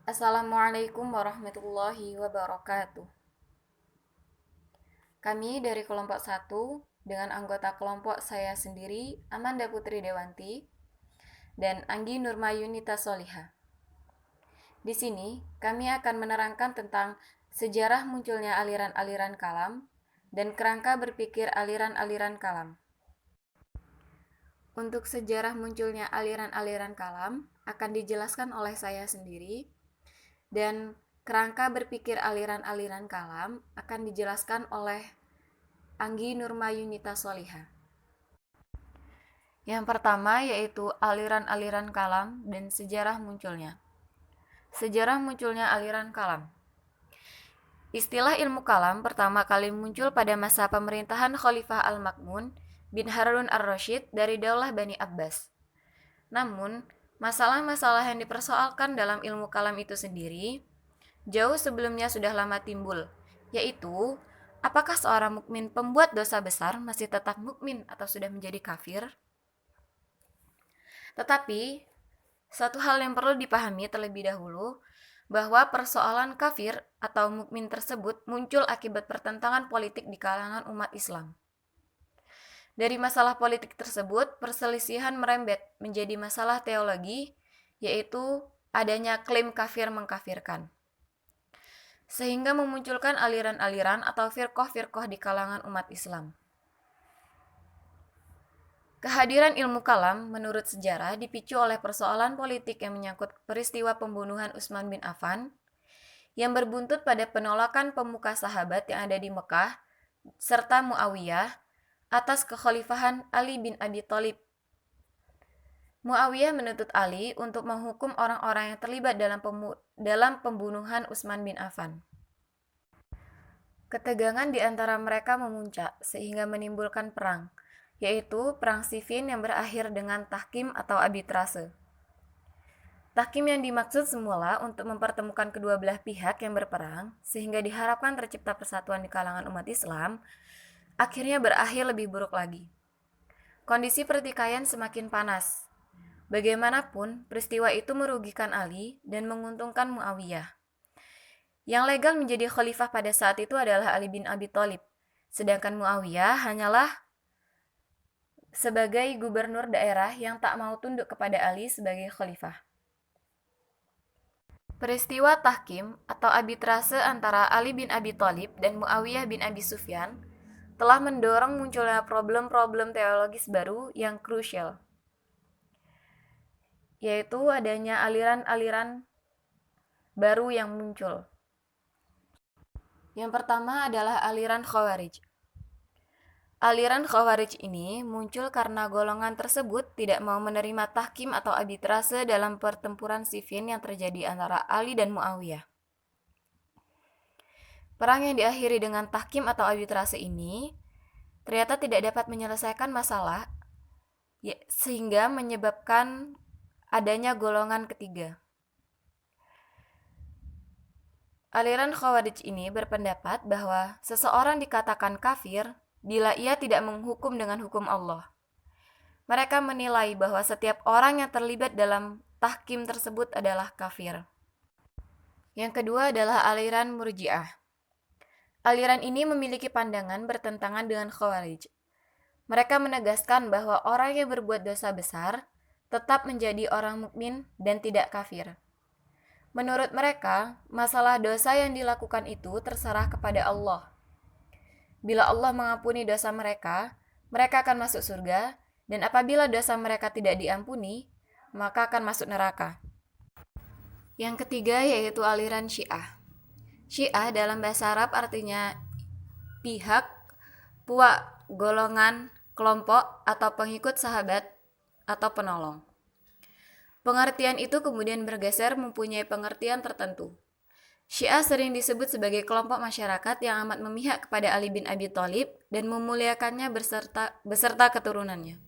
Assalamualaikum warahmatullahi wabarakatuh. Kami dari kelompok 1 dengan anggota kelompok saya sendiri, Amanda Putri Dewanti, dan Anggi Nurmayunita Soliha. Di sini, kami akan menerangkan tentang sejarah munculnya aliran-aliran kalam dan kerangka berpikir aliran-aliran kalam. Untuk sejarah munculnya aliran-aliran kalam akan dijelaskan oleh saya sendiri, dan kerangka berpikir aliran-aliran kalam akan dijelaskan oleh Anggi Nurmayunita Soliha. Yang pertama yaitu aliran-aliran kalam dan sejarah munculnya. Sejarah munculnya aliran kalam. Istilah ilmu kalam pertama kali muncul pada masa pemerintahan Khalifah Al-Ma'mun bin Harun Ar-Rasyid dari Daulah Bani Abbas. Namun, masalah-masalah yang dipersoalkan dalam ilmu kalam itu sendiri jauh sebelumnya sudah lama timbul, yaitu apakah seorang mukmin pembuat dosa besar masih tetap mukmin atau sudah menjadi kafir? Tetapi, satu hal yang perlu dipahami terlebih dahulu, bahwa persoalan kafir atau mukmin tersebut muncul akibat pertentangan politik di kalangan umat Islam. Dari masalah politik tersebut, perselisihan merembet menjadi masalah teologi, yaitu adanya klaim kafir mengkafirkan, sehingga memunculkan aliran-aliran atau firqoh-firqoh di kalangan umat Islam. Kehadiran ilmu kalam menurut sejarah dipicu oleh persoalan politik yang menyangkut peristiwa pembunuhan Utsman bin Affan yang berbuntut pada penolakan pemuka sahabat yang ada di Mekah serta Muawiyah atas kekhalifahan Ali bin Abi Thalib. Muawiyah menuntut Ali untuk menghukum orang-orang yang terlibat dalam pembunuhan Utsman bin Affan. Ketegangan di antara mereka memuncak sehingga menimbulkan perang, yaitu Perang Siffin yang berakhir dengan tahkim atau arbitrase. Tahkim yang dimaksud semula untuk mempertemukan kedua belah pihak yang berperang, sehingga diharapkan tercipta persatuan di kalangan umat Islam, akhirnya berakhir lebih buruk lagi. Kondisi pertikaian semakin panas. Bagaimanapun, peristiwa itu merugikan Ali dan menguntungkan Muawiyah. Yang legal menjadi khalifah pada saat itu adalah Ali bin Abi Thalib, sedangkan Muawiyah hanyalah sebagai gubernur daerah yang tak mau tunduk kepada Ali sebagai khalifah. Peristiwa tahkim atau arbitrase antara Ali bin Abi Thalib dan Muawiyah bin Abi Sufyan telah mendorong munculnya problem-problem teologis baru yang krusial, yaitu adanya aliran-aliran baru yang muncul. Yang pertama adalah aliran Khawarij. Aliran Khawarij ini muncul karena golongan tersebut tidak mau menerima tahkim atau arbitrase dalam pertempuran Siffin yang terjadi antara Ali dan Muawiyah. Perang yang diakhiri dengan tahkim atau arbitrase ini ternyata tidak dapat menyelesaikan masalah, sehingga menyebabkan adanya golongan ketiga. Aliran Khawarij ini berpendapat bahwa seseorang dikatakan kafir bila ia tidak menghukum dengan hukum Allah. Mereka menilai bahwa setiap orang yang terlibat dalam tahkim tersebut adalah kafir. Yang kedua adalah aliran Murji'ah. Aliran ini memiliki pandangan bertentangan dengan Khawarij. Mereka menegaskan bahwa orang yang berbuat dosa besar tetap menjadi orang mukmin dan tidak kafir. Menurut mereka, masalah dosa yang dilakukan itu terserah kepada Allah. Bila Allah mengampuni dosa mereka, mereka akan masuk surga, dan apabila dosa mereka tidak diampuni, maka akan masuk neraka. Yang ketiga yaitu aliran Syiah. Syiah dalam bahasa Arab artinya pihak, puak, golongan, kelompok, atau pengikut sahabat, atau penolong. Pengertian itu kemudian bergeser mempunyai pengertian tertentu. Syiah sering disebut sebagai kelompok masyarakat yang amat memihak kepada Ali bin Abi Thalib dan memuliakannya beserta keturunannya.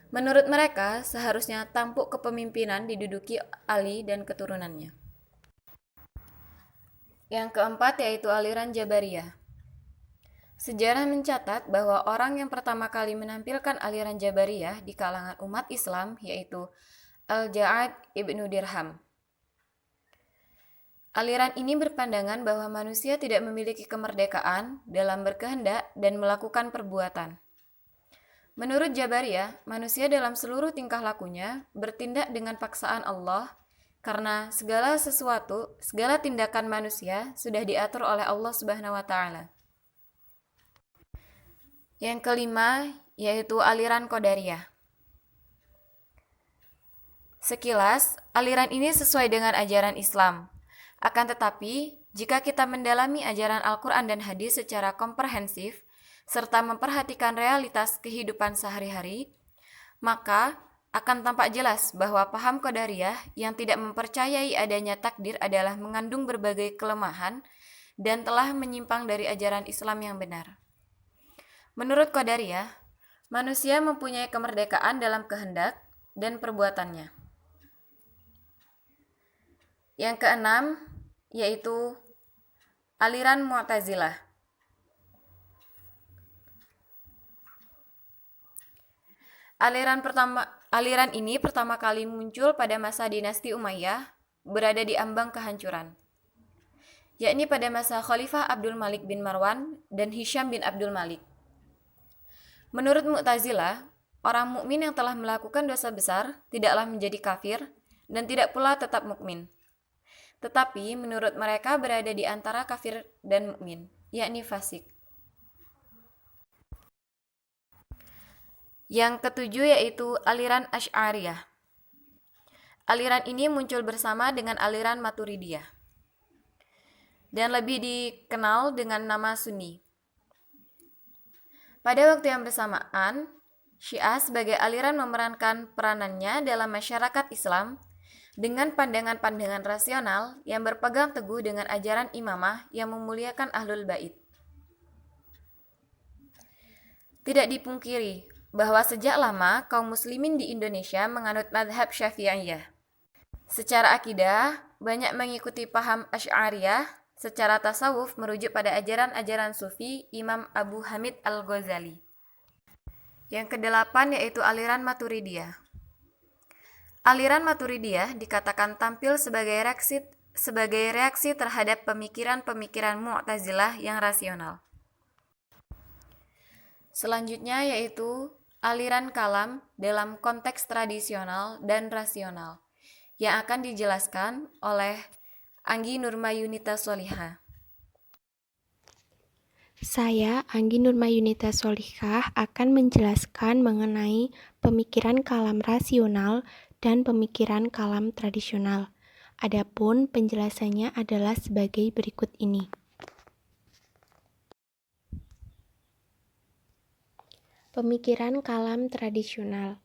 Menurut mereka, seharusnya tampuk kepemimpinan diduduki Ali dan keturunannya. Yang keempat yaitu aliran Jabariyah. Sejarah mencatat bahwa orang yang pertama kali menampilkan aliran Jabariyah di kalangan umat Islam yaitu Al-Ja'ad ibnu Dirham. Aliran ini berpandangan bahwa manusia tidak memiliki kemerdekaan dalam berkehendak dan melakukan perbuatan. Menurut Jabariyah, manusia dalam seluruh tingkah lakunya bertindak dengan paksaan Allah karena segala sesuatu, segala tindakan manusia sudah diatur oleh Allah Subhanahu wa taala. Yang kelima yaitu aliran Qadariyah. Sekilas, aliran ini sesuai dengan ajaran Islam. Akan tetapi, jika kita mendalami ajaran Al-Quran dan hadis secara komprehensif, serta memperhatikan realitas kehidupan sehari-hari, maka akan tampak jelas bahwa paham Qadariyah yang tidak mempercayai adanya takdir adalah mengandung berbagai kelemahan dan telah menyimpang dari ajaran Islam yang benar. Menurut Qadariyah, manusia mempunyai kemerdekaan dalam kehendak dan perbuatannya. Yang keenam yaitu aliran Mu'tazilah. Aliran ini pertama kali muncul pada masa dinasti Umayyah, berada di ambang kehancuran, yakni pada masa Khalifah Abdul Malik bin Marwan dan Hisham bin Abdul Malik. Menurut Mu'tazilah, orang mukmin yang telah melakukan dosa besar tidaklah menjadi kafir dan tidak pula tetap mukmin. Tetapi menurut mereka berada di antara kafir dan mukmin, yakni fasik. Yang ketujuh yaitu aliran Asy'ariyah. Aliran ini muncul bersama dengan aliran Maturidiyah dan lebih dikenal dengan nama Sunni. Pada waktu yang bersamaan, Syiah sebagai aliran memerankan peranannya dalam masyarakat Islam dengan pandangan-pandangan rasional yang berpegang teguh dengan ajaran imamah yang memuliakan Ahlul Bait. Tidak dipungkiri bahwa sejak lama kaum muslimin di Indonesia menganut mazhab Syafi'iyah. Secara akidah, banyak mengikuti paham Asy'ariyah. Secara tasawuf merujuk pada ajaran-ajaran sufi Imam Abu Hamid Al-Ghazali. Yang kedelapan yaitu aliran Maturidiyah. Aliran Maturidiyah dikatakan tampil sebagai reaksi terhadap pemikiran-pemikiran Mu'tazilah yang rasional. Selanjutnya yaitu aliran kalam dalam konteks tradisional dan rasional yang akan dijelaskan oleh Anggi Nurmayunita Solihah. Saya, Anggi Nurmayunita Solihah, akan menjelaskan mengenai pemikiran kalam rasional dan pemikiran kalam tradisional. Adapun penjelasannya adalah sebagai berikut ini. Pemikiran kalam tradisional.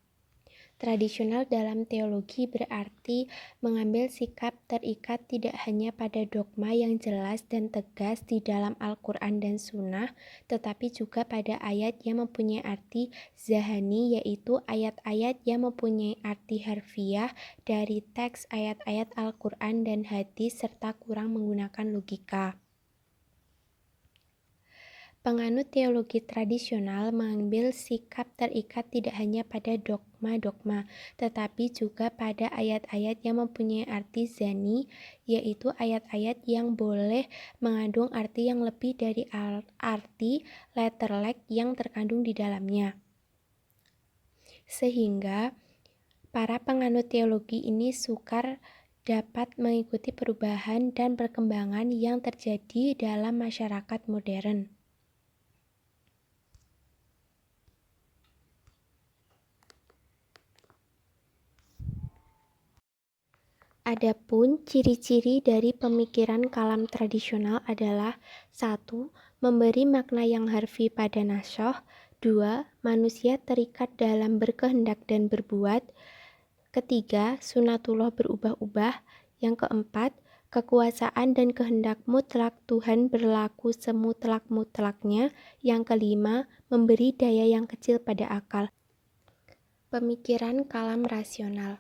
Tradisional dalam teologi berarti mengambil sikap terikat tidak hanya pada dogma yang jelas dan tegas di dalam Al-Quran dan Sunnah, tetapi juga pada ayat yang mempunyai arti zahani, yaitu ayat-ayat yang mempunyai arti harfiah dari teks ayat-ayat Al-Quran dan hadis serta kurang menggunakan logika. Penganut teologi tradisional mengambil sikap terikat tidak hanya pada dogma-dogma, tetapi juga pada ayat-ayat yang mempunyai arti zani, yaitu ayat-ayat yang boleh mengandung arti yang lebih dari arti letterlek yang terkandung di dalamnya. Sehingga para penganut teologi ini sukar dapat mengikuti perubahan dan perkembangan yang terjadi dalam masyarakat modern. Adapun ciri-ciri dari pemikiran kalam tradisional adalah 1. Memberi makna yang harfi pada nasyah. 2. Manusia terikat dalam berkehendak dan berbuat. Ketiga, sunatullah berubah-ubah. Yang keempat, kekuasaan dan kehendak mutlak Tuhan berlaku semutlak-mutlaknya. Yang kelima, memberi daya yang kecil pada akal. Pemikiran kalam rasional.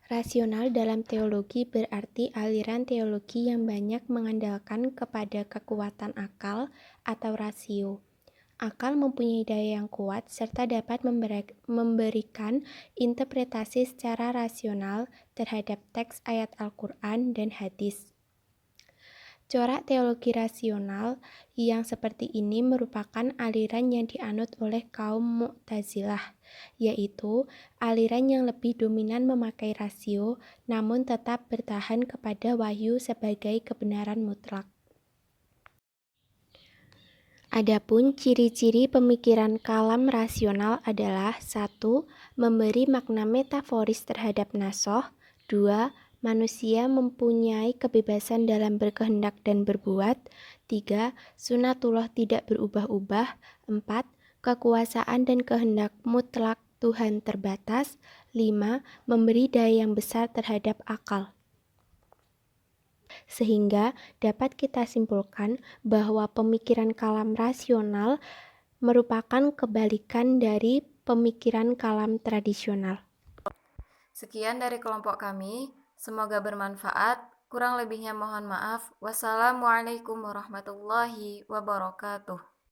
Rasional dalam teologi berarti aliran teologi yang banyak mengandalkan kepada kekuatan akal atau rasio. Akal mempunyai daya yang kuat serta dapat memberikan interpretasi secara rasional terhadap teks ayat Al-Quran dan hadis. Corak teologi rasional yang seperti ini merupakan aliran yang dianut oleh kaum Mu'tazilah, yaitu aliran yang lebih dominan memakai rasio, namun tetap bertahan kepada wahyu sebagai kebenaran mutlak. Adapun ciri-ciri pemikiran kalam rasional adalah 1. Memberi makna metaforis terhadap nasoh. 2. Manusia mempunyai kebebasan dalam berkehendak dan berbuat. 3. Sunatullah tidak berubah-ubah. 4. Kekuasaan dan kehendak mutlak Tuhan terbatas. 5. Memberi daya yang besar terhadap akal. Sehingga dapat kita simpulkan bahwa pemikiran kalam rasional merupakan kebalikan dari pemikiran kalam tradisional. Sekian dari kelompok kami, semoga bermanfaat. Kurang lebihnya mohon maaf. Wassalamualaikum warahmatullahi wabarakatuh.